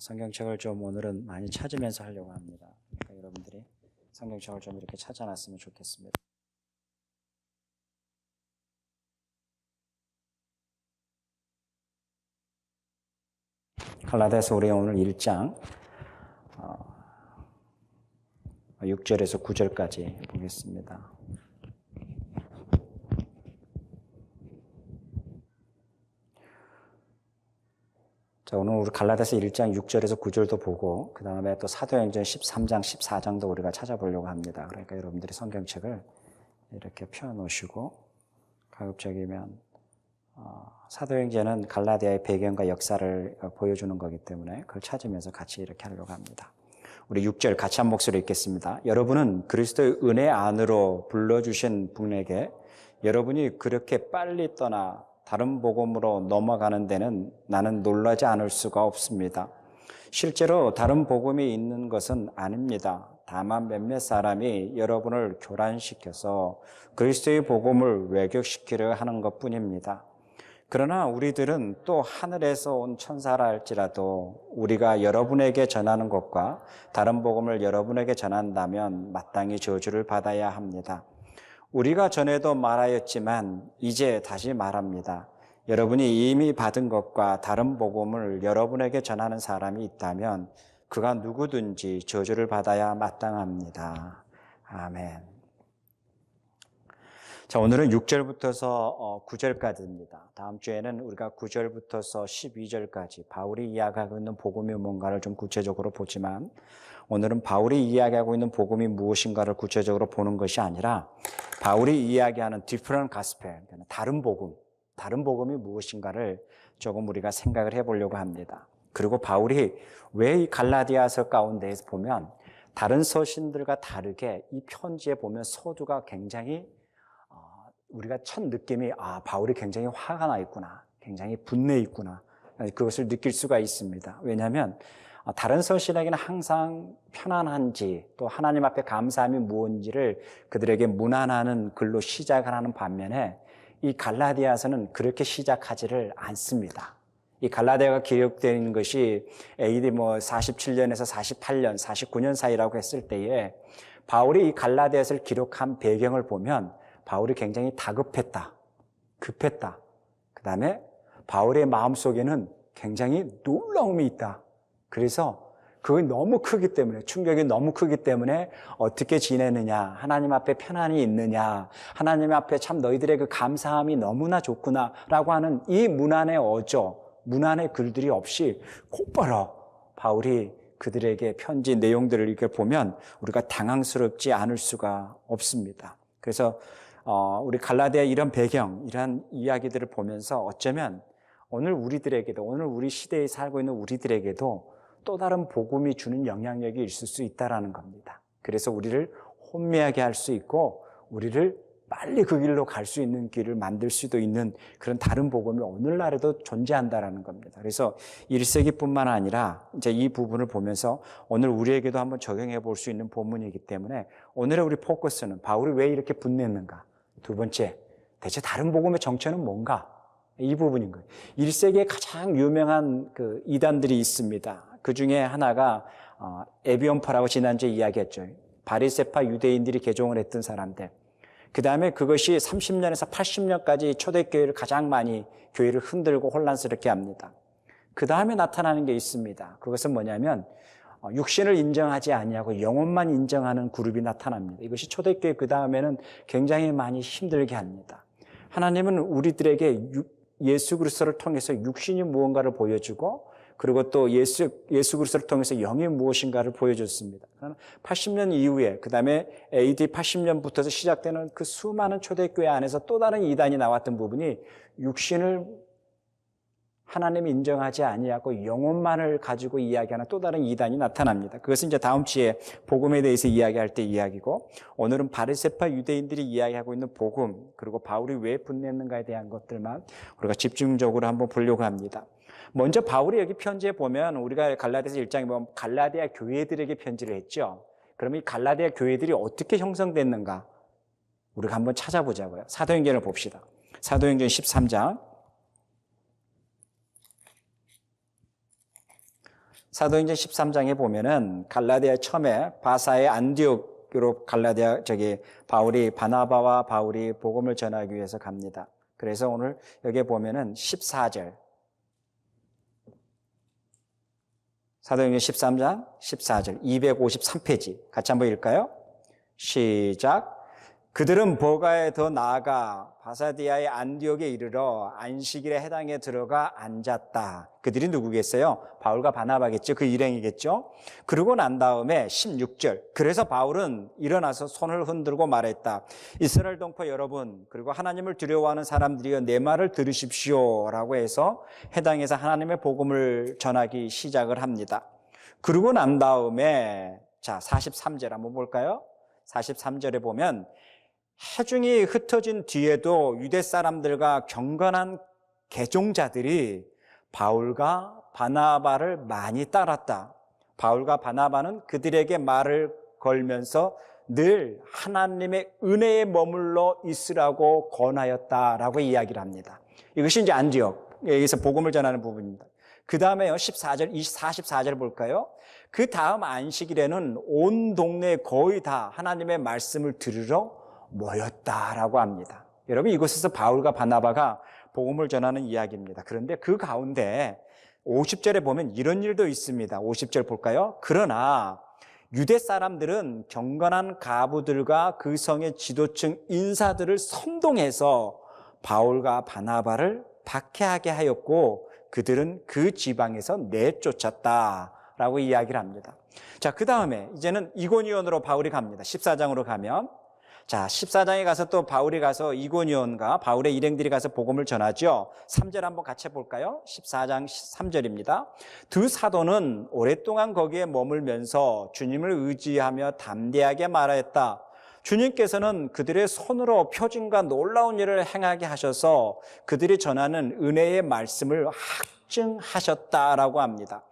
성경책을 좀 오늘은 많이 찾으면서 하려고 합니다. 그러니까 여러분들이 성경책을 좀 이렇게 찾아놨으면 좋겠습니다. 갈라디아서 우리 오늘 1장 6절에서 9절까지 보겠습니다. 자, 오늘 우리 갈라디아서 1장 6절에서 9절도 보고 그 다음에 또 사도행전 13장 14장도 우리가 찾아보려고 합니다. 그러니까 여러분들이 성경책을 이렇게 펴놓으시고 가급적이면 사도행전은 갈라디아의 배경과 역사를 보여주는 거기 때문에 그걸 찾으면서 같이 이렇게 하려고 합니다. 우리 6절 같이 한 목소리 읽겠습니다. 여러분은 그리스도의 은혜 안으로 불러주신 분에게 여러분이 그렇게 빨리 떠나 다른 복음으로 넘어가는 데는 나는 놀라지 않을 수가 없습니다. 실제로 다른 복음이 있는 것은 아닙니다. 다만 몇몇 사람이 여러분을 교란시켜서 그리스도의 복음을 왜곡시키려 하는 것뿐입니다. 그러나 우리들은 또 하늘에서 온 천사라 할지라도 우리가 여러분에게 전하는 것과 다른 복음을 여러분에게 전한다면 마땅히 저주를 받아야 합니다. 우리가 전에도 말하였지만 이제 다시 말합니다. 여러분이 이미 받은 것과 다른 복음을 여러분에게 전하는 사람이 있다면 그가 누구든지 저주를 받아야 마땅합니다. 아멘. 자, 오늘은 6절부터서 9절까지입니다. 다음 주에는 우리가 9절부터서 12절까지 바울이 이야기하고 있는 복음이 뭔가를 좀 구체적으로 보지만 오늘은 바울이 이야기하고 있는 복음이 무엇인가를 구체적으로 보는 것이 아니라 바울이 이야기하는 different gospel, 다른 복음이 무엇인가를 조금 우리가 생각을 해보려고 합니다. 그리고 바울이 왜 이 갈라디아서 가운데에서 보면 다른 서신들과 다르게 이 편지에 보면 서두가 굉장히 우리가 첫 느낌이 바울이 굉장히 화가 나 있구나, 굉장히 분내 있구나, 그것을 느낄 수가 있습니다. 왜냐하면 다른 서신에게는 항상 편안한지 또 하나님 앞에 감사함이 무엇인지를 그들에게 문안하는 글로 시작을 하는 반면에 이 갈라디아서는 그렇게 시작하지를 않습니다. 이 갈라디아가 기록된 것이 AD 47년에서 48년, 49년 사이라고 했을 때에 바울이 이 갈라디아서를 기록한 배경을 보면 바울이 굉장히 다급했다, 급했다. 그 다음에 바울의 마음속에는 굉장히 놀라움이 있다. 그래서 그게 너무 크기 때문에, 충격이 너무 크기 때문에 어떻게 지내느냐, 하나님 앞에 편안히 있느냐, 하나님 앞에 참 너희들의 그 감사함이 너무나 좋구나 라고 하는 이 문안의 문안의 글들이 없이 곧바로 바울이 그들에게 편지 내용들을 이렇게 보면 우리가 당황스럽지 않을 수가 없습니다. 그래서 우리 갈라디아 이런 배경, 이런 이야기들을 보면서 어쩌면 오늘 우리들에게도, 오늘 우리 시대에 살고 있는 우리들에게도 또 다른 복음이 주는 영향력이 있을 수 있다는 겁니다. 그래서 우리를 혼미하게 할 수 있고 우리를 빨리 그 길로 갈 수 있는 길을 만들 수도 있는 그런 다른 복음이 오늘날에도 존재한다는 겁니다. 그래서 1세기뿐만 아니라 이제 이 부분을 보면서 오늘 우리에게도 한번 적용해 볼 수 있는 본문이기 때문에 오늘의 우리 포커스는 바울이 왜 이렇게 분냈는가? 두 번째, 대체 다른 복음의 정체는 뭔가? 이 부분인 거예요. 1세기에 가장 유명한 그 이단들이 있습니다. 그 중에 하나가 에비온파라고 지난주에 이야기했죠. 바리새파 유대인들이 개종을 했던 사람들. 그 다음에 그것이 30년에서 80년까지 초대교회를 가장 많이 교회를 흔들고 혼란스럽게 합니다. 그 다음에 나타나는 게 있습니다. 그것은 뭐냐면 육신을 인정하지 아니하고 영혼만 인정하는 그룹이 나타납니다. 이것이 초대교회 그 다음에는 굉장히 많이 힘들게 합니다. 하나님은 우리들에게 예수 그리스도를 통해서 육신이 무언가를 보여주고 그리고 또 예수 그리스도를 통해서 영이 무엇인가를 보여줬습니다. 80년 이후에 그 다음에 AD 80년부터 시작되는 그 수많은 초대교회 안에서 또 다른 이단이 나왔던 부분이 육신을 하나님이 인정하지 아니하고 영혼만을 가지고 이야기하는 또 다른 이단이 나타납니다. 그것은 이제 다음 주에 복음에 대해서 이야기할 때 이야기고 오늘은 바리새파 유대인들이 이야기하고 있는 복음 그리고 바울이 왜 분냈는가에 대한 것들만 우리가 집중적으로 한번 보려고 합니다. 먼저 바울이 여기 편지에 보면 우리가 갈라디아서 1장에 보면 갈라디아 교회들에게 편지를 했죠. 그러면 이 갈라디아 교회들이 어떻게 형성됐는가 우리가 한번 찾아보자고요. 사도행전을 봅시다. 사도행전 13장 사도행전 13장에 보면은 갈라디아 처음에 바사의 안디옥으로 갈라디아 바울이 바나바와 바울이 복음을 전하기 위해서 갑니다. 그래서 오늘 여기에 보면은 14절. 사도행전 13장 14절 253페이지 같이 한번 읽을까요? 시작. 그들은 보가에 더 나아가 바사디아의 안디옥에 이르러 안식일에 해당에 들어가 앉았다. 그들이 누구겠어요? 바울과 바나바겠죠. 그 일행이겠죠. 그러고 난 다음에 16절. 그래서 바울은 일어나서 손을 흔들고 말했다. 이스라엘 동포 여러분, 그리고 하나님을 두려워하는 사람들이여 내 말을 들으십시오 라고 해서 해당에서 하나님의 복음을 전하기 시작을 합니다. 그러고 난 다음에 자 43절 한번 볼까요? 43절에 보면 해중이 흩어진 뒤에도 유대 사람들과 경건한 개종자들이 바울과 바나바를 많이 따랐다. 바울과 바나바는 그들에게 말을 걸면서 늘 하나님의 은혜에 머물러 있으라고 권하였다라고 이야기를 합니다. 이것이 이제 안디옥, 여기서 복음을 전하는 부분입니다. 그 다음에요, 14절, 44절 볼까요? 그 다음 안식일에는 온 동네 거의 다 하나님의 말씀을 들으러 모였다라고 합니다. 여러분, 이곳에서 바울과 바나바가 복음을 전하는 이야기입니다. 그런데 그 가운데 50절에 보면 이런 일도 있습니다. 50절 볼까요? 그러나 유대 사람들은 경건한 가부들과 그 성의 지도층 인사들을 선동해서 바울과 바나바를 박해하게 하였고 그들은 그 지방에서 내쫓았다라고 이야기를 합니다. 자, 그 다음에 이제는 이고니온으로 바울이 갑니다. 14장으로 가면 자, 14장에 가서 또 바울이 가서 이고니온과 바울의 일행들이 가서 복음을 전하죠. 3절 한번 같이 해볼까요? 14장 3절입니다. 두 사도는 오랫동안 거기에 머물면서 주님을 의지하며 담대하게 말하였다. 주님께서는 그들의 손으로 표징과 놀라운 일을 행하게 하셔서 그들이 전하는 은혜의 말씀을 확증하셨다라고 합니다.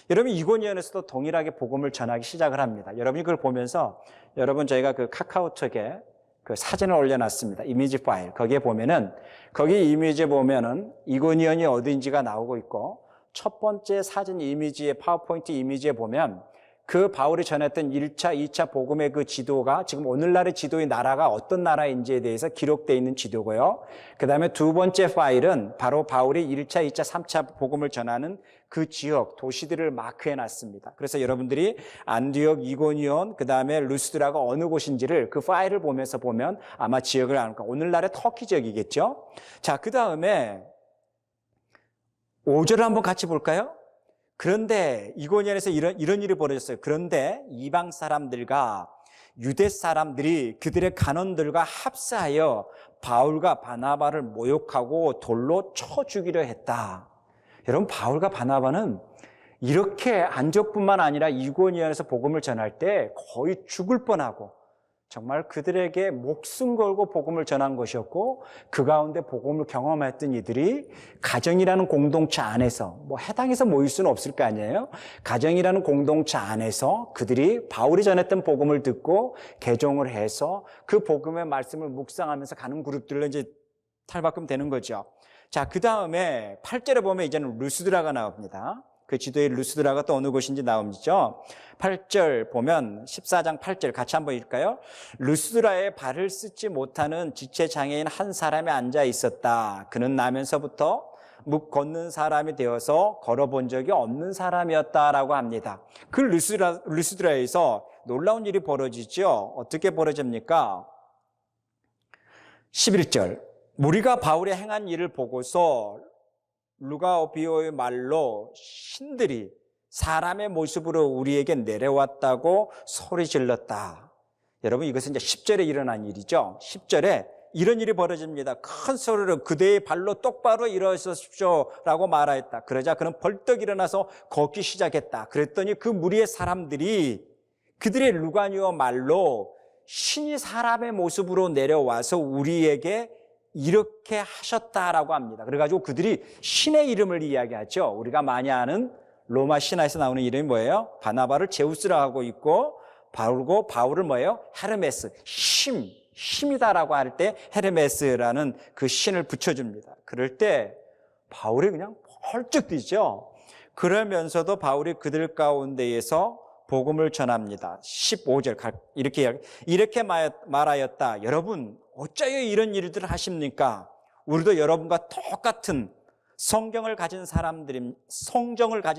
여러분, 이고니온에서도 동일하게 복음을 전하기 시작을 합니다. 여러분이 그걸 보면서 여러분 저희가 그 카카오톡에 그 사진을 올려놨습니다. 이미지 파일. 거기에 보면은 거기 이미지에 보면은 이고니온이 어딘지가 나오고 있고 첫 번째 사진 이미지에 파워포인트 이미지에 보면 그 바울이 전했던 1차, 2차 복음의 그 지도가 지금 오늘날의 지도의 나라가 어떤 나라인지에 대해서 기록되어 있는 지도고요. 그 다음에 두 번째 파일은 바로 바울이 1차, 2차, 3차 복음을 전하는 그 지역, 도시들을 마크해 놨습니다. 그래서 여러분들이 안디옥, 이고니온, 그 다음에 루스드라가 어느 곳인지를 그 파일을 보면서 보면 아마 지역을 아는 거예요. 오늘날의 터키 지역이겠죠. 자, 그 다음에 5절을 한번 같이 볼까요? 그런데 이고니온에서 이런 일이 벌어졌어요. 그런데 이방 사람들과 유대 사람들이 그들의 간원들과 합사하여 바울과 바나바를 모욕하고 돌로 쳐 죽이려 했다. 여러분, 바울과 바나바는 이렇게 안디옥뿐만 아니라 이고니온에서 복음을 전할 때 거의 죽을 뻔하고 정말 그들에게 목숨 걸고 복음을 전한 것이었고 그 가운데 복음을 경험했던 이들이 가정이라는 공동체 안에서 뭐 해당해서 모일 수는 없을 거 아니에요. 가정이라는 공동체 안에서 그들이 바울이 전했던 복음을 듣고 개종을 해서 그 복음의 말씀을 묵상하면서 가는 그룹들로 이제 탈바꿈 되는 거죠. 자, 그 다음에 8절에 보면 이제는 루스드라가 나옵니다. 그 지도에 루스드라가 또 어느 곳인지 나오죠. 8절 보면 14장 8절 같이 한번 읽을까요? 루스드라에 발을 쓰지 못하는 지체장애인 한 사람이 앉아 있었다. 그는 나면서부터 묵 걷는 사람이 되어서 걸어본 적이 없는 사람이었다라고 합니다. 그 루스드라에서 놀라운 일이 벌어지죠. 어떻게 벌어집니까? 11절 무리가 바울의 행한 일을 보고서 루가오비오의 말로 신들이 사람의 모습으로 우리에게 내려왔다고 소리 질렀다. 여러분, 이것은 이제 10절에 일어난 일이죠. 10절에 이런 일이 벌어집니다. 큰 소리로 그대의 발로 똑바로 일어서십시오 라고 말하였다. 그러자 그는 벌떡 일어나서 걷기 시작했다. 그랬더니 그 무리의 사람들이 그들의 루가니오 말로 신이 사람의 모습으로 내려와서 우리에게 이렇게 하셨다라고 합니다. 그래가지고 그들이 신의 이름을 이야기하죠. 우리가 많이 아는 로마 신화에서 나오는 이름이 뭐예요? 바나바를 제우스라고 하고 있고 바울을 뭐예요? 헤르메스, 힘이다라고 할 때 헤르메스라는 그 신을 붙여줍니다. 그럴 때 바울이 그냥 펄쩍 뛰죠. 그러면서도 바울이 그들 가운데에서 복음을 전합니다. 15절 이렇게 말하였다. 여러분 어쩌여 이런 일들을 하십니까? 우리도 여러분과 똑같은 성정을 가진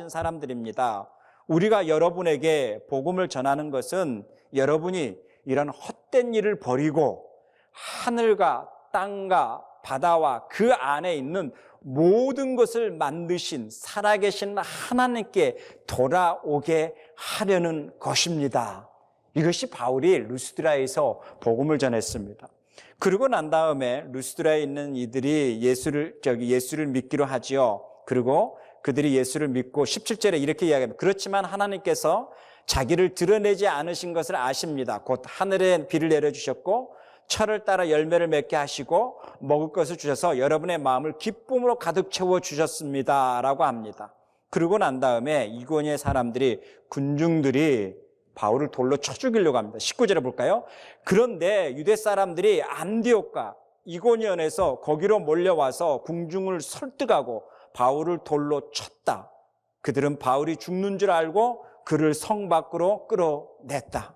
사람들입니다. 우리가 여러분에게 복음을 전하는 것은 여러분이 이런 헛된 일을 버리고 하늘과 땅과 바다와 그 안에 있는 모든 것을 만드신 살아계신 하나님께 돌아오게 하려는 것입니다. 이것이 바울이 루스드라에서 복음을 전했습니다. 그러고 난 다음에 루스드라에 있는 이들이 예수를 믿기로 하지요. 그리고 그들이 예수를 믿고 17절에 이렇게 이야기합니다. 그렇지만 하나님께서 자기를 드러내지 않으신 것을 아십니다. 곧 하늘에 비를 내려주셨고 철을 따라 열매를 맺게 하시고 먹을 것을 주셔서 여러분의 마음을 기쁨으로 가득 채워주셨습니다 라고 합니다. 그러고 난 다음에 이고니의 사람들이 군중들이 바울을 돌로 쳐 죽이려고 합니다. 19절에 볼까요? 그런데 유대 사람들이 안디옥과 이고니온에서 거기로 몰려와서 군중을 설득하고 바울을 돌로 쳤다. 그들은 바울이 죽는 줄 알고 그를 성 밖으로 끌어냈다.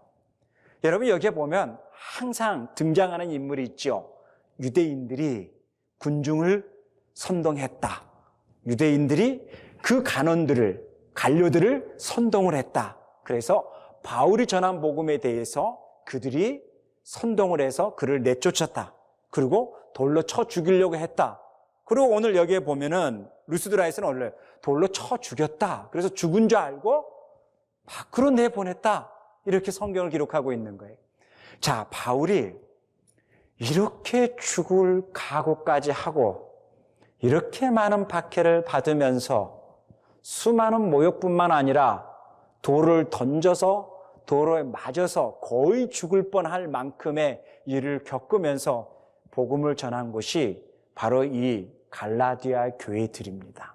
여러분 여기에 보면 항상 등장하는 인물이 있죠. 유대인들이 군중을 선동했다. 유대인들이 그 관료들을 선동을 했다. 그래서 바울이 전한 복음에 대해서 그들이 선동을 해서 그를 내쫓았다. 그리고 돌로 쳐 죽이려고 했다. 그리고 오늘 여기에 보면은 루스드라에서는 원래 돌로 쳐 죽였다. 그래서 죽은 줄 알고 밖으로 내보냈다. 이렇게 성경을 기록하고 있는 거예요. 자, 바울이 이렇게 죽을 각오까지 하고 이렇게 많은 박해를 받으면서 수많은 모욕뿐만 아니라 돌을 던져서 도로에 맞아서 거의 죽을 뻔할 만큼의 일을 겪으면서 복음을 전한 곳이 바로 이 갈라디아 교회들입니다.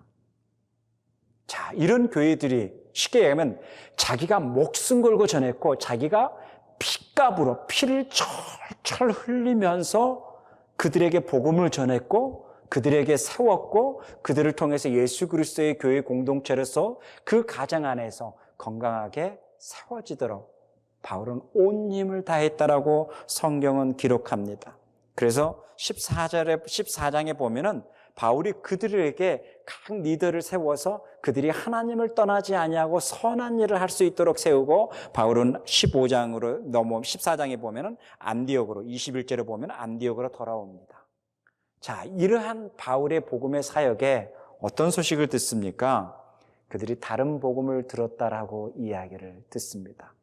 자, 이런 교회들이 쉽게 얘기하면 자기가 목숨 걸고 전했고 자기가 피값으로 피를 철철 흘리면서 그들에게 복음을 전했고 그들에게 세웠고 그들을 통해서 예수 그리스도의 교회 공동체로서 그 가정 안에서 건강하게 세워지도록 바울은 온 힘을 다했다라고 성경은 기록합니다. 그래서 14장에 보면은 바울이 그들에게 각 리더를 세워서 그들이 하나님을 떠나지 아니하고 선한 일을 할 수 있도록 세우고 바울은 14장에 보면은 안디옥으로 21절에 보면 안디옥으로 돌아옵니다. 자, 이러한 바울의 복음의 사역에 어떤 소식을 듣습니까? 그들이 다른 복음을 들었다라고 이야기를 듣습니다.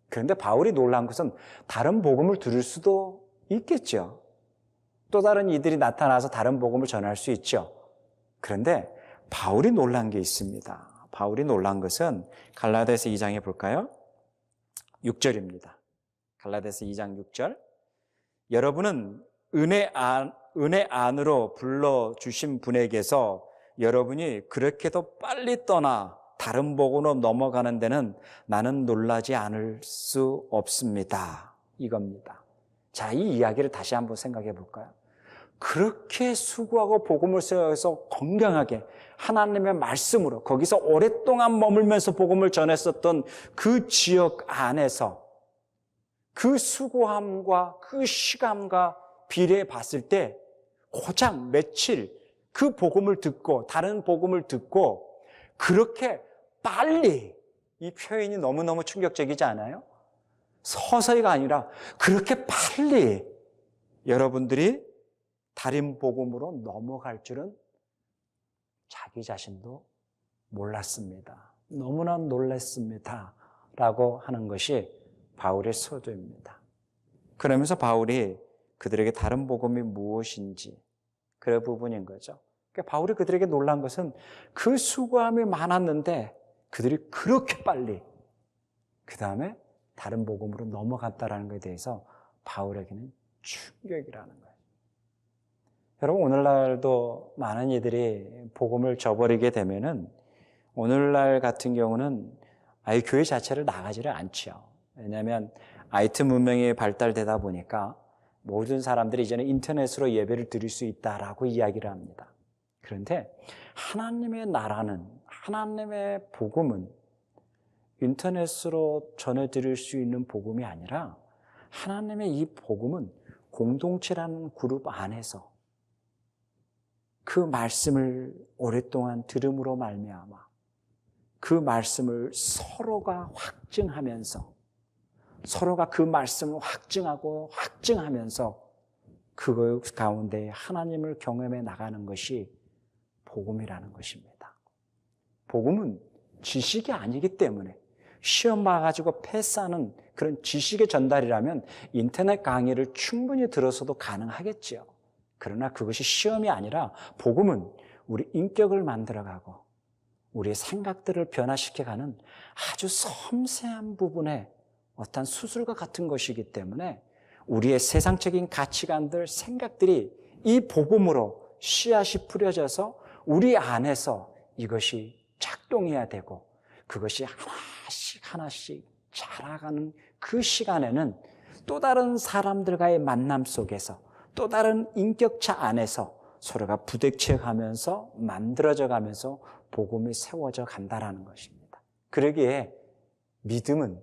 그런데 바울이 놀란 것은 다른 복음을 들을 수도 있겠죠. 또 다른 이들이 나타나서 다른 복음을 전할 수 있죠. 그런데 바울이 놀란 게 있습니다. 바울이 놀란 것은 갈라디아서 2장에 볼까요? 6절입니다. 갈라디아서 2장 6절. 여러분은 은혜 안으로 불러주신 분에게서 여러분이 그렇게도 빨리 떠나 다른 복음으로 넘어가는 데는 나는 놀라지 않을 수 없습니다. 이겁니다. 자, 이 이야기를 다시 한번 생각해 볼까요? 그렇게 수고하고 복음을 세워서 건강하게 하나님의 말씀으로 거기서 오랫동안 머물면서 복음을 전했었던 그 지역 안에서 그 수고함과 그 시간과 비례해 봤을 때 고작 며칠 그 복음을 듣고 다른 복음을 듣고 그렇게 빨리, 이 표현이 너무너무 충격적이지 않아요? 서서히가 아니라 그렇게 빨리 여러분들이 다른 복음으로 넘어갈 줄은 자기 자신도 몰랐습니다. 너무나 놀랐습니다. 라고 하는 것이 바울의 서두입니다. 그러면서 바울이 그들에게 다른 복음이 무엇인지 그 부분인 거죠. 그러니까 바울이 그들에게 놀란 것은 그 수고함이 많았는데 그들이 그렇게 빨리 그 다음에 다른 복음으로 넘어갔다는 것에 대해서 바울에게는 충격이라는 거예요. 여러분, 오늘날도 많은 이들이 복음을 저버리게 되면은 오늘날 같은 경우는 아예 교회 자체를 나가지를 않죠. 왜냐하면 IT 문명이 발달되다 보니까 모든 사람들이 이제는 인터넷으로 예배를 드릴 수 있다라고 이야기를 합니다. 그런데 하나님의 나라는, 하나님의 복음은 인터넷으로 전해드릴 수 있는 복음이 아니라 하나님의 이 복음은 공동체라는 그룹 안에서 그 말씀을 오랫동안 들음으로 말미암아 그 말씀을 서로가 확증하면서 서로가 그 말씀을 확증하고 확증하면서 그 가운데 하나님을 경험해 나가는 것이 복음이라는 것입니다. 복음은 지식이 아니기 때문에 시험 봐가지고 패스하는 그런 지식의 전달이라면 인터넷 강의를 충분히 들어서도 가능하겠죠. 그러나 그것이 시험이 아니라 복음은 우리 인격을 만들어가고 우리의 생각들을 변화시켜가는 아주 섬세한 부분의 어떤 수술과 같은 것이기 때문에 우리의 세상적인 가치관들, 생각들이 이 복음으로 씨앗이 뿌려져서 우리 안에서 이것이 작동해야 되고 그것이 하나씩 하나씩 자라가는 그 시간에는 또 다른 사람들과의 만남 속에서 또 다른 인격차 안에서 서로가 부딪혀가면서 만들어져 가면서 복음이 세워져 간다라는 것입니다. 그러기에 믿음은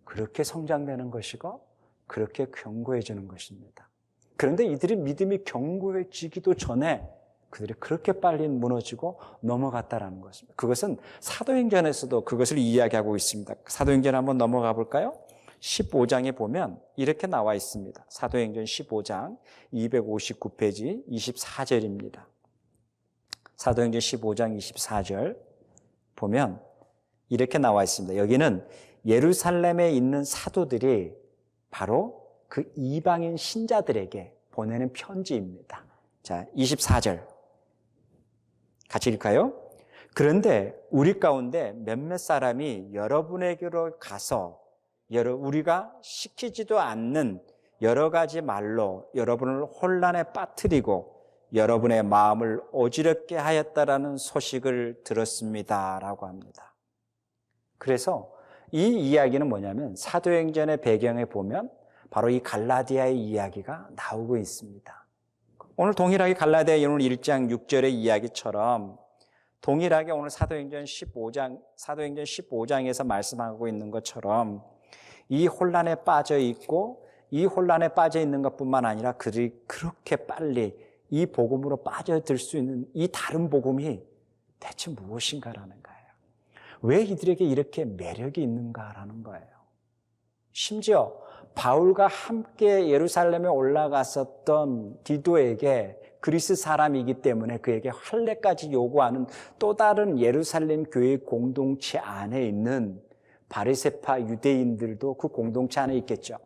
그렇게 성장되는 것이고 그렇게 견고해지는 것입니다. 그런데 이들이 믿음이 견고해지기도 전에 그들이 그렇게 빨리 무너지고 넘어갔다라는 것입니다. 그것은 사도행전에서도 그것을 이야기하고 있습니다. 사도행전 한번 넘어가 볼까요? 15장에 보면 이렇게 나와 있습니다. 사도행전 15장 259페이지 24절입니다. 사도행전 15장 24절 보면 이렇게 나와 있습니다. 여기는 예루살렘에 있는 사도들이 바로 그 이방인 신자들에게 보내는 편지입니다. 자, 24절 같이 읽을까요? 그런데 우리 가운데 몇몇 사람이 여러분에게로 가서 우리가 시키지도 않는 여러 가지 말로 여러분을 혼란에 빠뜨리고 여러분의 마음을 어지럽게 하였다라는 소식을 들었습니다 라고 합니다. 그래서 이 이야기는 뭐냐면 사도행전의 배경에 보면 바로 이 갈라디아의 이야기가 나오고 있습니다. 오늘 동일하게 갈라디아 오늘 1장 6절의 이야기처럼 동일하게 오늘 사도행전 15장에서 말씀하고 있는 것처럼 이 혼란에 빠져 있고 이 혼란에 빠져 있는 것뿐만 아니라 그들이 그렇게 빨리 이 복음으로 빠져들 수 있는 이 다른 복음이 대체 무엇인가라는 거예요. 왜 이들에게 이렇게 매력이 있는가라는 거예요. 심지어 바울과 함께 예루살렘에 올라갔었던 디도에게 그리스 사람이기 때문에 그에게 할례까지 요구하는 또 다른 예루살렘 교회 공동체 안에 있는 바리새파 유대인들도 그 공동체 안에 있겠죠.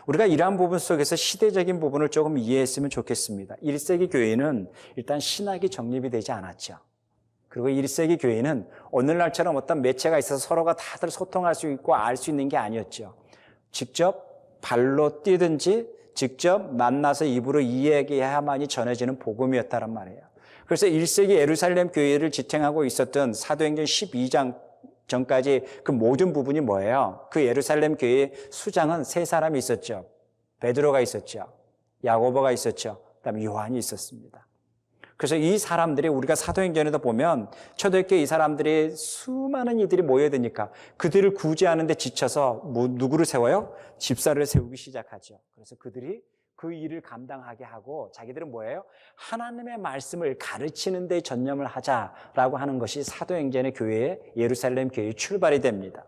우리가 이러한 부분 속에서 시대적인 부분을 조금 이해했으면 좋겠습니다. 1세기 교회는 일단 신학이 정립이 되지 않았죠. 그리고 1세기 교회는 오늘날처럼 어떤 매체가 있어서 서로가 다들 소통할 수 있고 알 수 있는 게 아니었죠. 직접 발로 뛰든지 직접 만나서 입으로 이야기해야만이 전해지는 복음이었다란 말이에요. 그래서 1세기 예루살렘 교회를 지탱하고 있었던 사도행전 12장 전까지 그 모든 부분이 뭐예요? 그 예루살렘 교회의 수장은 세 사람이 있었죠. 베드로가 있었죠. 야고보가 있었죠. 그다음에 요한이 있었습니다. 그래서 이 사람들이 우리가 사도행전에도 보면 초대교회 이 사람들이 수많은 이들이 모여드니까 그들을 구제하는 데 지쳐서 누구를 세워요? 집사를 세우기 시작하죠. 그래서 그들이 그 일을 감당하게 하고 자기들은 뭐예요? 하나님의 말씀을 가르치는 데 전념을 하자라고 하는 것이 사도행전의 교회의 예루살렘 교회의 출발이 됩니다.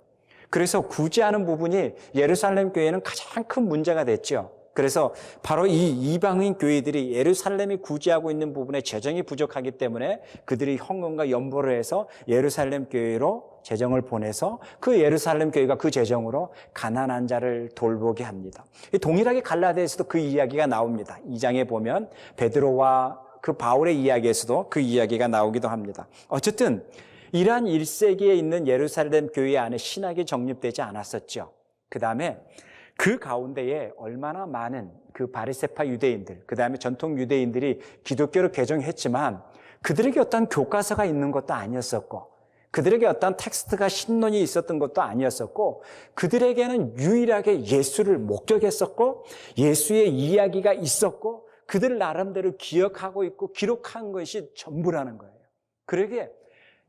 그래서 구제하는 부분이 예루살렘 교회는 가장 큰 문제가 됐죠. 그래서 바로 이 이방인 교회들이 예루살렘이 구제하고 있는 부분에 재정이 부족하기 때문에 그들이 헌금과 연보를 해서 예루살렘 교회로 재정을 보내서 그 예루살렘 교회가 그 재정으로 가난한 자를 돌보게 합니다. 동일하게 갈라디아에서도 그 이야기가 나옵니다. 2장에 보면 베드로와 그 바울의 이야기에서도 그 이야기가 나오기도 합니다. 어쨌든 이러한 1세기에 있는 예루살렘 교회 안에 신학이 정립되지 않았었죠. 그 다음에 그 가운데에 얼마나 많은 그 바리새파 유대인들, 그 다음에 전통 유대인들이 기독교를 개종했지만 그들에게 어떤 교과서가 있는 것도 아니었었고 그들에게 어떤 텍스트가 신론이 있었던 것도 아니었었고 그들에게는 유일하게 예수를 목격했었고 예수의 이야기가 있었고 그들 나름대로 기억하고 있고 기록한 것이 전부라는 거예요. 그러기에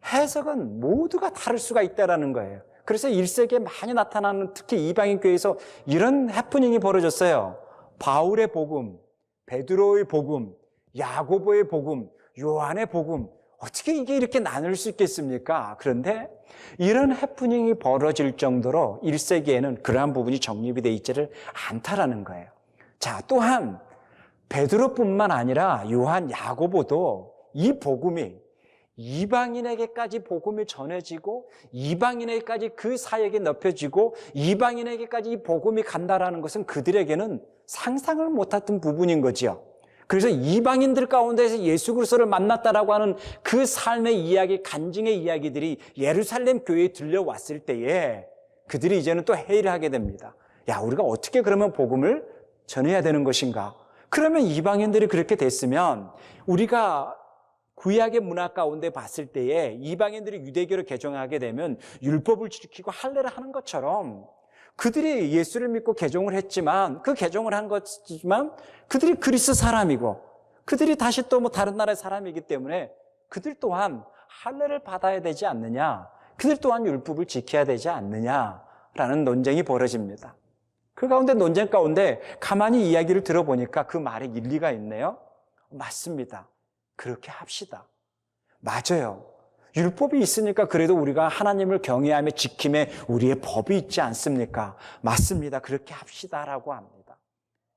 해석은 모두가 다를 수가 있다는 거예요. 그래서 1세기에 많이 나타나는 특히 이방인 교회에서 이런 해프닝이 벌어졌어요. 바울의 복음, 베드로의 복음, 야고보의 복음, 요한의 복음, 어떻게 이게 이렇게 나눌 수 있겠습니까? 그런데 이런 해프닝이 벌어질 정도로 1세기에는 그러한 부분이 정립이 되어 있지를 않다라는 거예요. 자, 또한 베드로뿐만 아니라 요한, 야고보도 이 복음이 이방인에게까지 복음이 전해지고 이방인에게까지 그 사역이 넓혀지고 이방인에게까지 이 복음이 간다라는 것은 그들에게는 상상을 못했던 부분인 거지요. 그래서 이방인들 가운데서 예수 그리스도를 만났다라고 하는 그 삶의 이야기, 간증의 이야기들이 예루살렘 교회에 들려왔을 때에 그들이 이제는 또 회의를 하게 됩니다. 야, 우리가 어떻게 그러면 복음을 전해야 되는 것인가? 그러면 이방인들이 그렇게 됐으면 우리가 구약의 문화 가운데 봤을 때에 이방인들이 유대교를 개종하게 되면 율법을 지키고 할례를 하는 것처럼 그들이 예수를 믿고 개종을 했지만 그 개종을 한 것이지만 그들이 그리스 사람이고 그들이 다시 또 뭐 다른 나라의 사람이기 때문에 그들 또한 할례를 받아야 되지 않느냐, 그들 또한 율법을 지켜야 되지 않느냐라는 논쟁이 벌어집니다. 그 가운데 논쟁 가운데 가만히 이야기를 들어보니까 그 말에 일리가 있네요. 맞습니다. 그렇게 합시다. 맞아요. 율법이 있으니까 그래도 우리가 하나님을 경외하며 지킴에 우리의 법이 있지 않습니까? 맞습니다. 그렇게 합시다라고 합니다.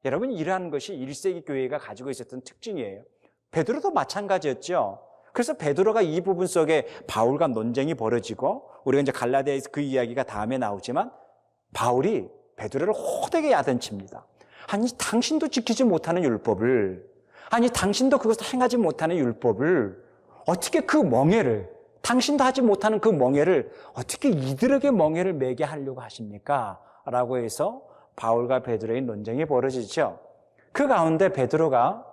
여러분, 이러한 것이 1세기 교회가 가지고 있었던 특징이에요. 베드로도 마찬가지였죠. 그래서 베드로가 이 부분 속에 바울과 논쟁이 벌어지고 우리가 이제 갈라디아에서 그 이야기가 다음에 나오지만 바울이 베드로를 호되게 야단칩니다. 아니, 당신도 지키지 못하는 율법을, 아니, 당신도 그것을 행하지 못하는 율법을 어떻게 그 멍에를, 당신도 하지 못하는 그 멍에를 어떻게 이들에게 멍에를 매게 하려고 하십니까? 라고 해서 바울과 베드로의 논쟁이 벌어지죠. 그 가운데 베드로가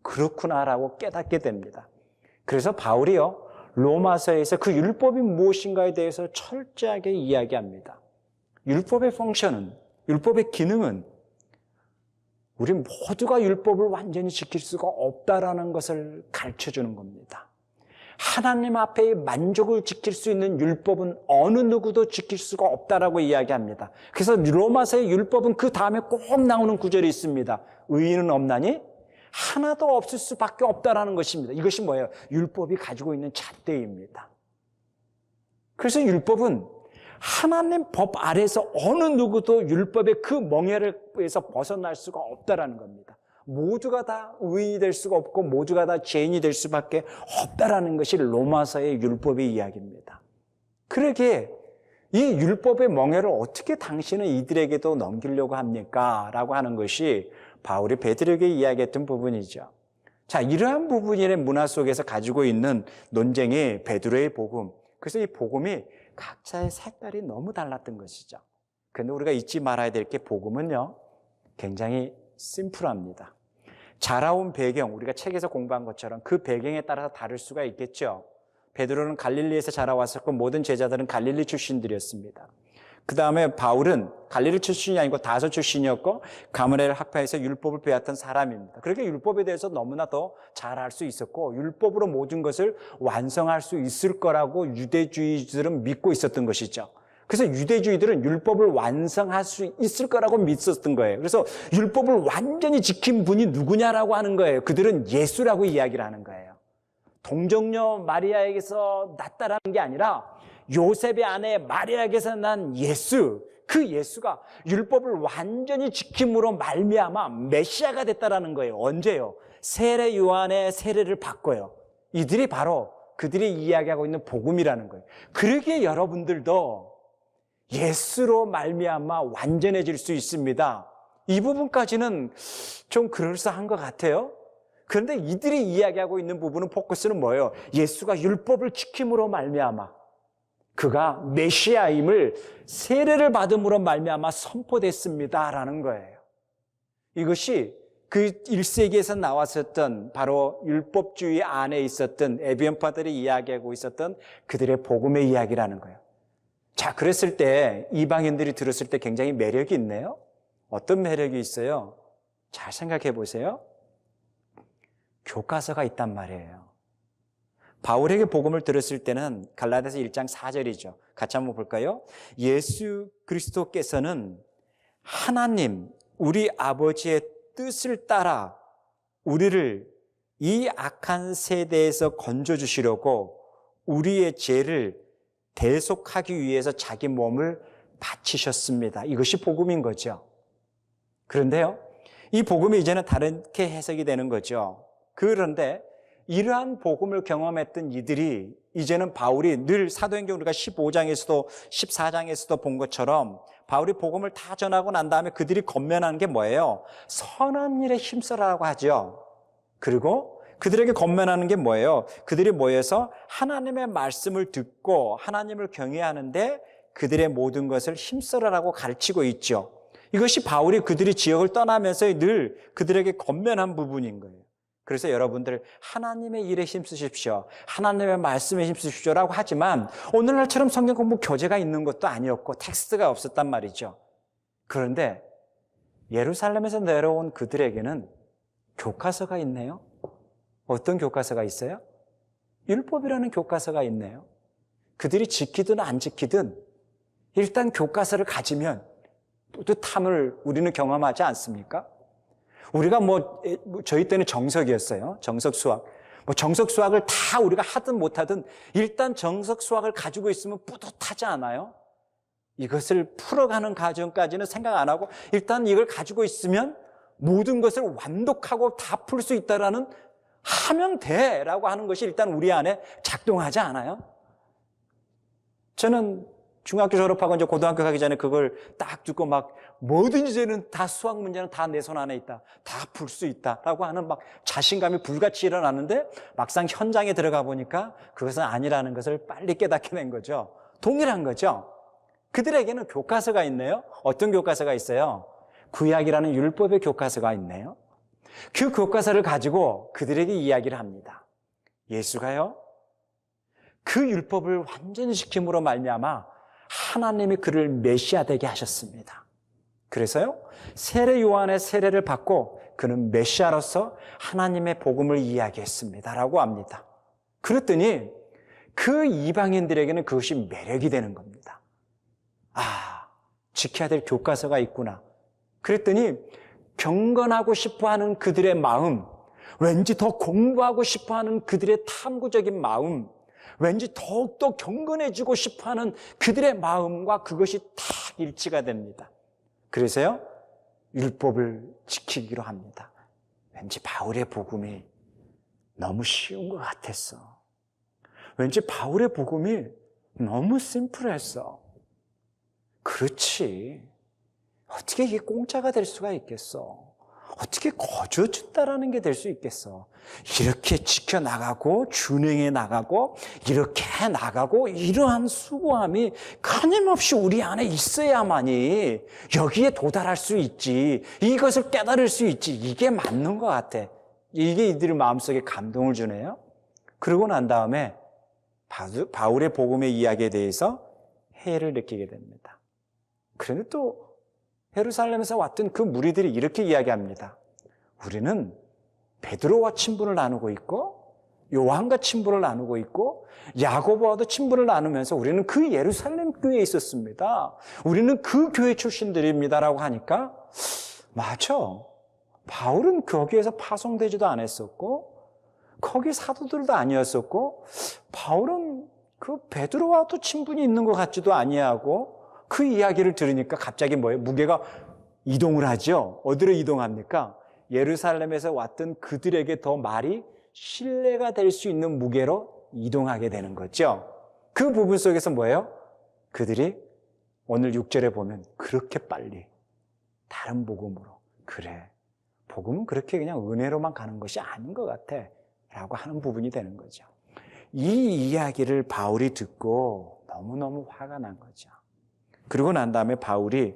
그렇구나라고 깨닫게 됩니다. 그래서 바울이요, 로마서에서 그 율법이 무엇인가에 대해서 철저하게 이야기합니다. 율법의 펑션은, 율법의 기능은 우리 모두가 율법을 완전히 지킬 수가 없다라는 것을 가르쳐주는 겁니다. 하나님 앞에 만족을 지킬 수 있는 율법은 어느 누구도 지킬 수가 없다라고 이야기합니다. 그래서 로마서의 율법은 그 다음에 꼭 나오는 구절이 있습니다. 의인은 없나니 하나도 없을 수밖에 없다라는 것입니다. 이것이 뭐예요? 율법이 가지고 있는 잣대입니다. 그래서 율법은 하나님 법 아래서 어느 누구도 율법의 그 멍에에서 벗어날 수가 없다라는 겁니다. 모두가 다 의인이 될 수가 없고 모두가 다 죄인이 될 수밖에 없다라는 것이 로마서의 율법의 이야기입니다. 그러기에 이 율법의 멍에를 어떻게 당신은 이들에게도 넘기려고 합니까? 라고 하는 것이 바울이 베드로에게 이야기했던 부분이죠. 자, 이러한 부분의 문화 속에서 가지고 있는 논쟁이 베드로의 복음. 그래서 이 복음이 각자의 색깔이 너무 달랐던 것이죠. 그런데 우리가 잊지 말아야 될 게 복음은요, 굉장히 심플합니다. 자라온 배경, 우리가 책에서 공부한 것처럼 그 배경에 따라서 다를 수가 있겠죠. 베드로는 갈릴리에서 자라왔었고 모든 제자들은 갈릴리 출신들이었습니다. 그 다음에 바울은 갈릴리 출신이 아니고 다소 출신이었고 가므레엘 학파에서 율법을 배웠던 사람입니다. 그렇게 율법에 대해서 너무나 더 잘 알 수 있었고 율법으로 모든 것을 완성할 수 있을 거라고 유대주의들은 믿고 있었던 것이죠. 그래서 유대주의들은 율법을 완성할 수 있을 거라고 믿었던 거예요. 그래서 율법을 완전히 지킨 분이 누구냐라고 하는 거예요. 그들은 예수라고 이야기를 하는 거예요. 동정녀 마리아에게서 났다라는 게 아니라 요셉의 아내 마리아에게서 난 예수, 그 예수가 율법을 완전히 지킴으로 말미암아 메시아가 됐다라는 거예요. 언제요? 세례 요한의 세례를 받고요. 이들이 바로 그들이 이야기하고 있는 복음이라는 거예요. 그러기에 여러분들도 예수로 말미암아 완전해질 수 있습니다. 이 부분까지는 좀 그럴싸한 것 같아요. 그런데 이들이 이야기하고 있는 부분은 포커스는 뭐예요? 예수가 율법을 지킴으로 말미암아 그가 메시아임을 세례를 받음으로 말미암아 선포됐습니다라는 거예요. 이것이 그 1세기에서 나왔었던 바로 율법주의 안에 있었던 에비언파들이 이야기하고 있었던 그들의 복음의 이야기라는 거예요. 자, 그랬을 때 이방인들이 들었을 때 굉장히 매력이 있네요. 어떤 매력이 있어요? 잘 생각해 보세요. 교과서가 있단 말이에요. 바울에게 복음을 들었을 때는 갈라디아서 1장 4절이죠. 같이 한번 볼까요? 예수 그리스도께서는 하나님, 우리 아버지의 뜻을 따라 우리를 이 악한 세대에서 건져주시려고 우리의 죄를 대속하기 위해서 자기 몸을 바치셨습니다. 이것이 복음인 거죠. 그런데요, 이 복음이 이제는 다르게 해석이 되는 거죠. 그런데 이러한 복음을 경험했던 이들이 이제는 바울이 늘 사도행전 우리가 15장에서도 14장에서도 본 것처럼 바울이 복음을 다 전하고 난 다음에 그들이 권면하는 게 뭐예요? 선한 일에 힘써라고 하죠. 그리고 그들에게 권면하는 게 뭐예요? 그들이 모여서 하나님의 말씀을 듣고 하나님을 경외하는데 그들의 모든 것을 힘써라라고 가르치고 있죠. 이것이 바울이 그들이 지역을 떠나면서 늘 그들에게 권면한 부분인 거예요. 그래서 여러분들 하나님의 일에 힘쓰십시오. 하나님의 말씀에 힘쓰십시오라고 하지만 오늘날처럼 성경 공부 교재가 있는 것도 아니었고 텍스트가 없었단 말이죠. 그런데 예루살렘에서 내려온 그들에게는 교과서가 있네요. 어떤 교과서가 있어요? 율법이라는 교과서가 있네요. 그들이 지키든 안 지키든 일단 교과서를 가지면 뿌듯함을 우리는 경험하지 않습니까? 우리가 저희 때는 정석이었어요. 정석 수학. 정석 수학을 다 우리가 하든 못하든 일단 정석 수학을 가지고 있으면 뿌듯하지 않아요? 이것을 풀어가는 과정까지는 생각 안 하고 일단 이걸 가지고 있으면 모든 것을 완독하고 다 풀 수 있다라는 하면 돼라고 하는 것이 일단 우리 안에 작동하지 않아요? 저는 중학교 졸업하고 이제 고등학교 가기 전에 그걸 딱 듣고 막 뭐든지 이제는 다 수학 문제는 다 내 손 안에 있다. 다 풀 수 있다라고 하는 막 자신감이 불같이 일어났는데 막상 현장에 들어가 보니까 그것은 아니라는 것을 빨리 깨닫게 된 거죠. 동일한 거죠. 그들에게는 교과서가 있네요. 어떤 교과서가 있어요? 구약이라는 율법의 교과서가 있네요. 그 교과서를 가지고 그들에게 이야기를 합니다. 예수가요, 그 율법을 완전히 지킴으로 말미암아 하나님이 그를 메시아 되게 하셨습니다. 그래서요, 세례 요한의 세례를 받고 그는 메시아로서 하나님의 복음을 이야기했습니다라고 합니다. 그랬더니 그 이방인들에게는 그것이 매력이 되는 겁니다. 아, 지켜야 될 교과서가 있구나. 그랬더니 경건하고 싶어하는 그들의 마음, 왠지 더 공부하고 싶어하는 그들의 탐구적인 마음, 왠지 더욱더 경건해지고 싶어하는 그들의 마음과 그것이 딱 일치가 됩니다. 그래서요, 율법을 지키기로 합니다. 왠지 바울의 복음이 너무 쉬운 것 같았어. 왠지 바울의 복음이 너무 심플했어. 그렇지. 어떻게 이게 공짜가 될 수가 있겠어? 어떻게 거저준다라는 게 될 수 있겠어? 이렇게 지켜나가고 준행해 나가고 이렇게 나가고 이러한 수고함이 끊임없이 우리 안에 있어야만이 여기에 도달할 수 있지, 이것을 깨달을 수 있지. 이게 맞는 것 같아. 이게 이들의 마음속에 감동을 주네요. 그러고 난 다음에 바울의 복음의 이야기에 대해서 해를 느끼게 됩니다. 그런데 또 예루살렘에서 왔던 그 무리들이 이렇게 이야기합니다. 우리는 베드로와 친분을 나누고 있고 요한과 친분을 나누고 있고 야고보와도 친분을 나누면서 우리는 그 예루살렘 교회에 있었습니다. 우리는 그 교회 출신들입니다라고 하니까 맞아. 바울은 거기에서 파송되지도 않았었고 거기 사도들도 아니었었고 바울은 그 베드로와도 친분이 있는 것 같지도 아니하고 그 이야기를 들으니까 갑자기 뭐예요? 무게가 이동을 하죠. 어디로 이동합니까? 예루살렘에서 왔던 그들에게 더 말이 신뢰가 될 수 있는 무게로 이동하게 되는 거죠. 그 부분 속에서 뭐예요? 그들이 오늘 6절에 보면 그렇게 빨리 다른 복음으로, 그래, 복음은 그렇게 그냥 은혜로만 가는 것이 아닌 것 같아 라고 하는 부분이 되는 거죠. 이 이야기를 바울이 듣고 너무너무 화가 난 거죠. 그러고 난 다음에 바울이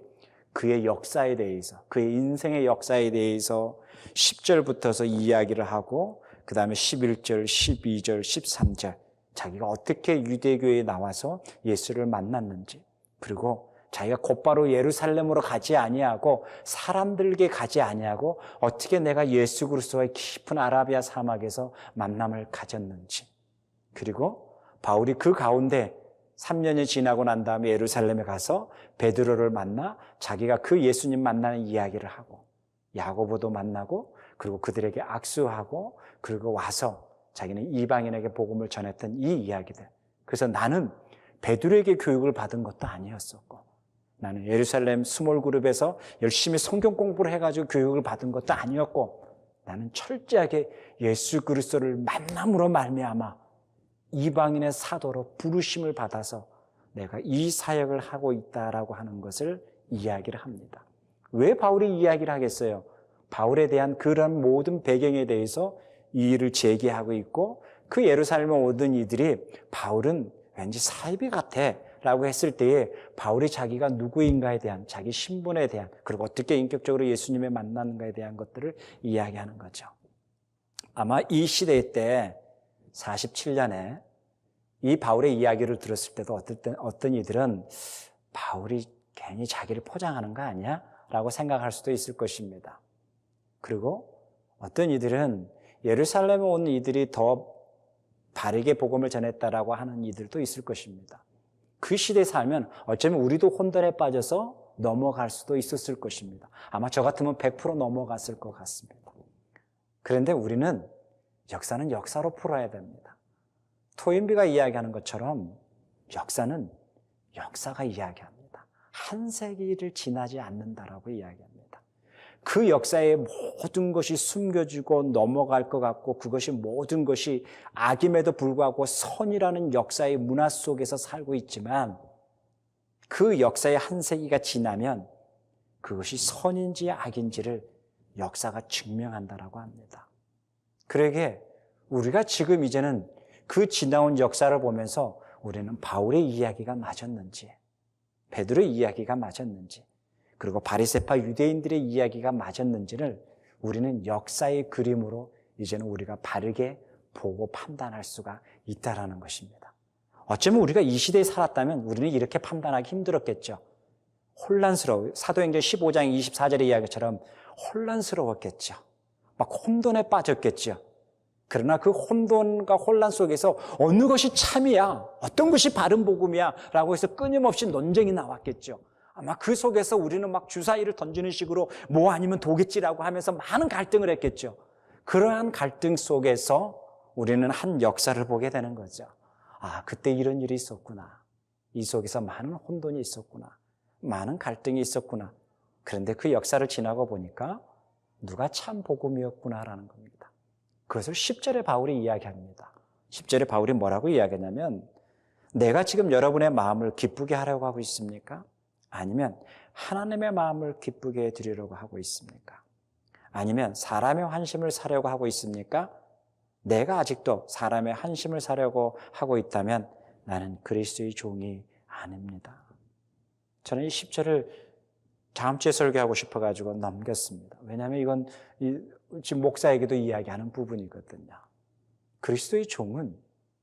그의 역사에 대해서, 그의 인생의 역사에 대해서 10절부터서 이야기를 하고 그 다음에 11절, 12절, 13절 자기가 어떻게 유대교에 나와서 예수를 만났는지, 그리고 자기가 곧바로 예루살렘으로 가지 아니하고 사람들에게 가지 아니하고 어떻게 내가 예수 그리스도와의 깊은 아라비아 사막에서 만남을 가졌는지, 그리고 바울이 그 가운데 3년이 지나고 난 다음에 예루살렘에 가서 베드로를 만나 자기가 그 예수님 만나는 이야기를 하고 야고보도 만나고 그리고 그들에게 악수하고 그리고 와서 자기는 이방인에게 복음을 전했던 이 이야기들. 그래서 나는 베드로에게 교육을 받은 것도 아니었었고, 나는 예루살렘 스몰 그룹에서 열심히 성경 공부를 해가지고 교육을 받은 것도 아니었고, 나는 철저하게 예수 그리스도를 만남으로 말미암아 이방인의 사도로 부르심을 받아서 내가 이 사역을 하고 있다라고 하는 것을 이야기를 합니다. 왜 바울이 이야기를 하겠어요? 바울에 대한 그런 모든 배경에 대해서 이 일을 제기하고 있고, 그 예루살렘에 오던 이들이 바울은 왠지 사이비 같아 라고 했을 때에 바울이 자기가 누구인가에 대한, 자기 신분에 대한, 그리고 어떻게 인격적으로 예수님을 만나는가에 대한 것들을 이야기하는 거죠. 아마 이 시대 때 47년에 이 바울의 이야기를 들었을 때도 어떤 이들은 바울이 괜히 자기를 포장하는 거 아니야? 라고 생각할 수도 있을 것입니다. 그리고 어떤 이들은 예루살렘에 온 이들이 더 바르게 복음을 전했다라고 하는 이들도 있을 것입니다. 그 시대에 살면 어쩌면 우리도 혼돈에 빠져서 넘어갈 수도 있었을 것입니다. 아마 저 같으면 100% 넘어갔을 것 같습니다. 그런데 우리는 역사는 역사로 풀어야 됩니다. 토인비가 이야기하는 것처럼 역사는 역사가 이야기합니다. 한 세기를 지나지 않는다라고 이야기합니다. 그 역사의 모든 것이 숨겨지고 넘어갈 것 같고 그것이 모든 것이 악임에도 불구하고 선이라는 역사의 문화 속에서 살고 있지만 그 역사의 한 세기가 지나면 그것이 선인지 악인지를 역사가 증명한다라고 합니다. 그러기에 우리가 지금 이제는 그 지나온 역사를 보면서 우리는 바울의 이야기가 맞았는지, 베드로의 이야기가 맞았는지, 그리고 바리새파 유대인들의 이야기가 맞았는지를 우리는 역사의 그림으로 이제는 우리가 바르게 보고 판단할 수가 있다는 것입니다. 어쩌면 우리가 이 시대에 살았다면 우리는 이렇게 판단하기 힘들었겠죠. 혼란스러워. 사도행전 15장 24절의 이야기처럼 혼란스러웠겠죠. 막 혼돈에 빠졌겠죠. 그러나 그 혼돈과 혼란 속에서 어느 것이 참이야, 어떤 것이 바른 복음이야 라고 해서 끊임없이 논쟁이 나왔겠죠. 아마 그 속에서 우리는 막 주사위를 던지는 식으로 뭐 아니면 도겠지라고 하면서 많은 갈등을 했겠죠. 그러한 갈등 속에서 우리는 한 역사를 보게 되는 거죠. 아, 그때 이런 일이 있었구나. 이 속에서 많은 혼돈이 있었구나. 많은 갈등이 있었구나. 그런데 그 역사를 지나고 보니까 누가 참 복음이었구나라는 겁니다. 그것을 10절에 바울이 이야기합니다. 10절에 바울이 뭐라고 이야기하냐면, 내가 지금 여러분의 마음을 기쁘게 하려고 하고 있습니까? 아니면 하나님의 마음을 기쁘게 해드리려고 하고 있습니까? 아니면 사람의 환심을 사려고 하고 있습니까? 내가 아직도 사람의 환심을 사려고 하고 있다면 나는 그리스도의 종이 아닙니다. 저는 이 10절을 다음 주에 설교하고 싶어가지고 넘겼습니다. 왜냐하면 이건 지금 목사에게도 이야기하는 부분이거든요. 그리스도의 종은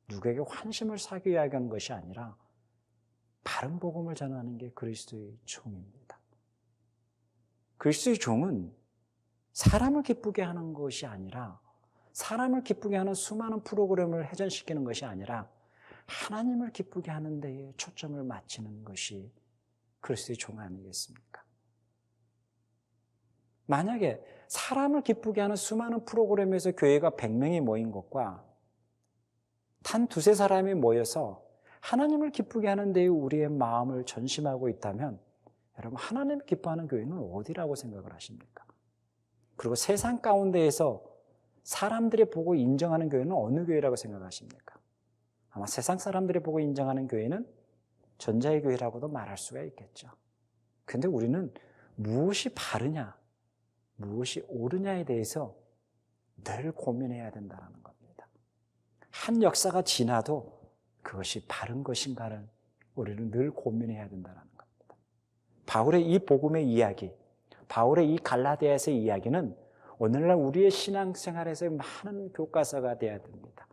누구에게 환심을 사기 위해 하는 것이 아니라 바른 복음을 전하는 게 그리스도의 종입니다. 그리스도의 종은 사람을 기쁘게 하는 것이 아니라, 사람을 기쁘게 하는 수많은 프로그램을 회전시키는 것이 아니라 하나님을 기쁘게 하는 데에 초점을 맞추는 것이 그리스도의 종 아니겠습니까? 만약에 사람을 기쁘게 하는 수많은 프로그램에서 교회가 100명이 모인 것과 단 두세 사람이 모여서 하나님을 기쁘게 하는 데에 우리의 마음을 전심하고 있다면, 여러분, 하나님을 기뻐하는 교회는 어디라고 생각을 하십니까? 그리고 세상 가운데에서 사람들이 보고 인정하는 교회는 어느 교회라고 생각하십니까? 아마 세상 사람들이 보고 인정하는 교회는 전자의 교회라고도 말할 수가 있겠죠. 그런데 우리는 무엇이 바르냐, 무엇이 옳으냐에 대해서 늘 고민해야 된다는 겁니다. 한 역사가 지나도 그것이 바른 것인가를 우리는 늘 고민해야 된다는 겁니다. 바울의 이 복음의 이야기, 바울의 이 갈라디아에서의 이야기는 오늘날 우리의 신앙생활에서 많은 교과서가 되어야 됩니다.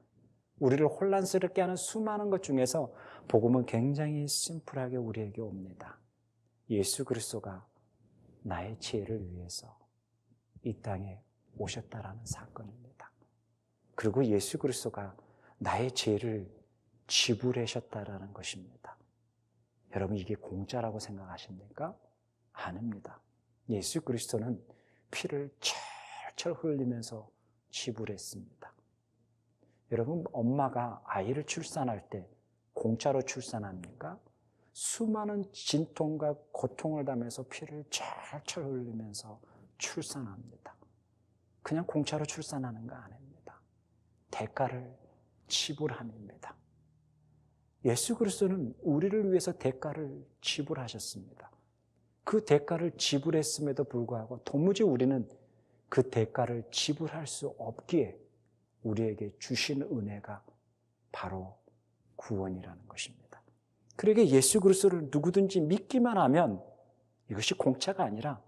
우리를 혼란스럽게 하는 수많은 것 중에서 복음은 굉장히 심플하게 우리에게 옵니다. 예수 그리스도가 나의 죄를 위해서 이 땅에 오셨다라는 사건입니다. 그리고 예수 그리스도가 나의 죄를 지불하셨다라는 것입니다. 여러분, 이게 공짜라고 생각하십니까? 아닙니다. 예수 그리스도는 피를 철철 흘리면서 지불했습니다. 여러분, 엄마가 아이를 출산할 때 공짜로 출산합니까? 수많은 진통과 고통을 담아서 피를 철철 흘리면서 출산합니다. 그냥 공짜로 출산하는 거 아닙니다. 대가를 지불함입니다. 예수 그리스도는 우리를 위해서 대가를 지불하셨습니다. 그 대가를 지불했음에도 불구하고 도무지 우리는 그 대가를 지불할 수 없기에 우리에게 주신 은혜가 바로 구원이라는 것입니다. 그러기에 예수 그리스도를 누구든지 믿기만 하면 이것이 공짜가 아니라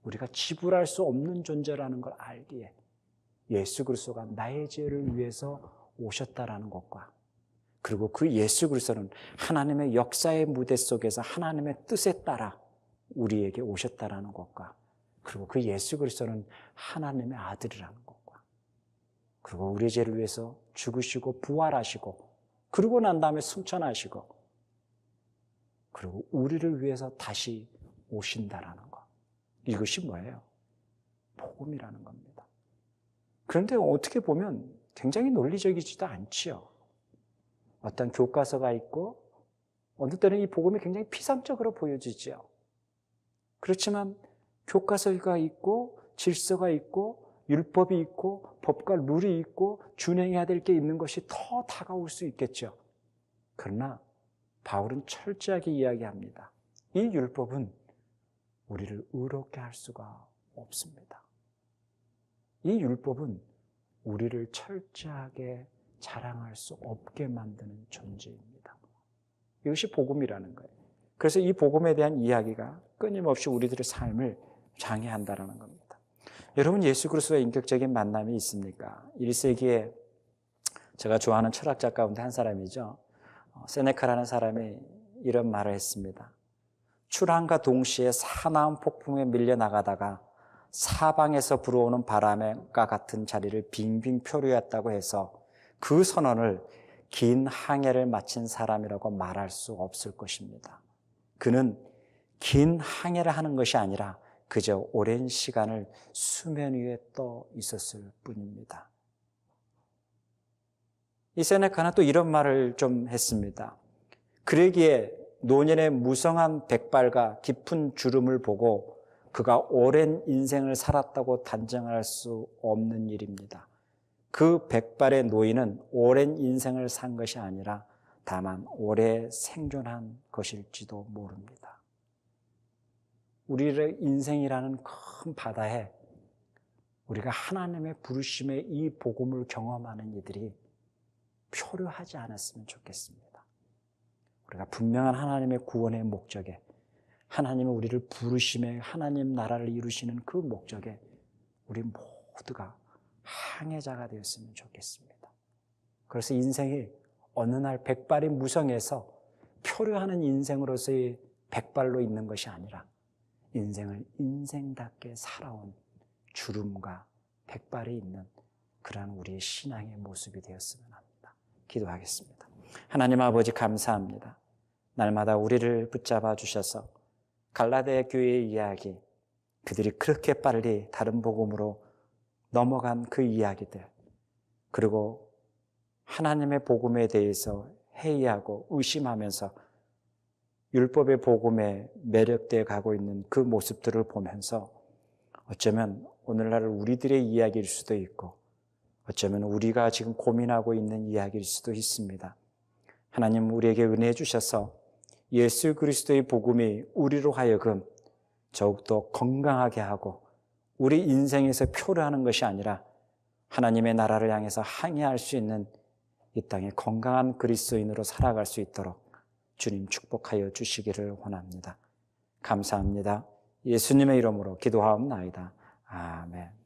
우리가 지불할 수 없는 존재라는 걸 알기에 예수 그리스도가 나의 죄를 위해서 오셨다라는 것과 그리고 그 예수 그리스도는 하나님의 역사의 무대 속에서 하나님의 뜻에 따라 우리에게 오셨다라는 것과 그리고 그 예수 그리스도는 하나님의 아들이라는 것과 그리고 우리의 죄를 위해서 죽으시고 부활하시고 그러고 난 다음에 승천하시고 그리고 우리를 위해서 다시 오신다라는 것. 이것이 뭐예요? 복음이라는 겁니다. 그런데 어떻게 보면 굉장히 논리적이지도 않지요. 어떤 교과서가 있고 어느 때는 이 복음이 굉장히 피상적으로 보여지죠. 그렇지만 교과서가 있고 질서가 있고 율법이 있고 법과 룰이 있고 준행해야 될 게 있는 것이 더 다가올 수 있겠죠. 그러나 바울은 철저하게 이야기합니다. 이 율법은 우리를 의롭게 할 수가 없습니다. 이 율법은 우리를 철저하게 자랑할 수 없게 만드는 존재입니다. 이것이 복음이라는 거예요. 그래서 이 복음에 대한 이야기가 끊임없이 우리들의 삶을 장애한다는 겁니다. 여러분, 예수 그리스도의 인격적인 만남이 있습니까? 1세기에 제가 좋아하는 철학자 가운데 한 사람이죠. 세네카라는 사람이 이런 말을 했습니다. 출항과 동시에 사나운 폭풍에 밀려나가다가 사방에서 불어오는 바람과 같은 자리를 빙빙 표류했다고 해서 그 선언을 긴 항해를 마친 사람이라고 말할 수 없을 것입니다. 그는 긴 항해를 하는 것이 아니라 그저 오랜 시간을 수면 위에 떠 있었을 뿐입니다. 이 세네카는 또 이런 말을 좀 했습니다. 그러기에 노년의 무성한 백발과 깊은 주름을 보고 그가 오랜 인생을 살았다고 단정할 수 없는 일입니다. 그 백발의 노인은 오랜 인생을 산 것이 아니라 다만 오래 생존한 것일지도 모릅니다. 우리의 인생이라는 큰 바다에 우리가 하나님의 부르심의 이 복음을 경험하는 이들이 표류하지 않았으면 좋겠습니다. 우리가 분명한 하나님의 구원의 목적에 하나님은 우리를 부르심에 하나님 나라를 이루시는 그 목적에 우리 모두가 항해자가 되었으면 좋겠습니다. 그래서 인생이 어느 날 백발이 무성해서 표류하는 인생으로서의 백발로 있는 것이 아니라 인생을 인생답게 살아온 주름과 백발이 있는 그러한 우리의 신앙의 모습이 되었으면 합니다. 기도하겠습니다. 하나님 아버지 감사합니다. 날마다 우리를 붙잡아 주셔서 갈라디아 교회의 이야기, 그들이 그렇게 빨리 다른 복음으로 넘어간 그 이야기들, 그리고 하나님의 복음에 대해서 회의하고 의심하면서 율법의 복음에 매력되어 가고 있는 그 모습들을 보면서 어쩌면 오늘날 우리들의 이야기일 수도 있고 어쩌면 우리가 지금 고민하고 있는 이야기일 수도 있습니다. 하나님 우리에게 은혜해 주셔서 예수 그리스도의 복음이 우리로 하여금 더욱더 건강하게 하고 우리 인생에서 표류하는 것이 아니라 하나님의 나라를 향해서 항해할 수 있는 이 땅에 건강한 그리스도인으로 살아갈 수 있도록 주님 축복하여 주시기를 원합니다. 감사합니다. 예수님의 이름으로 기도하옵나이다. 아멘.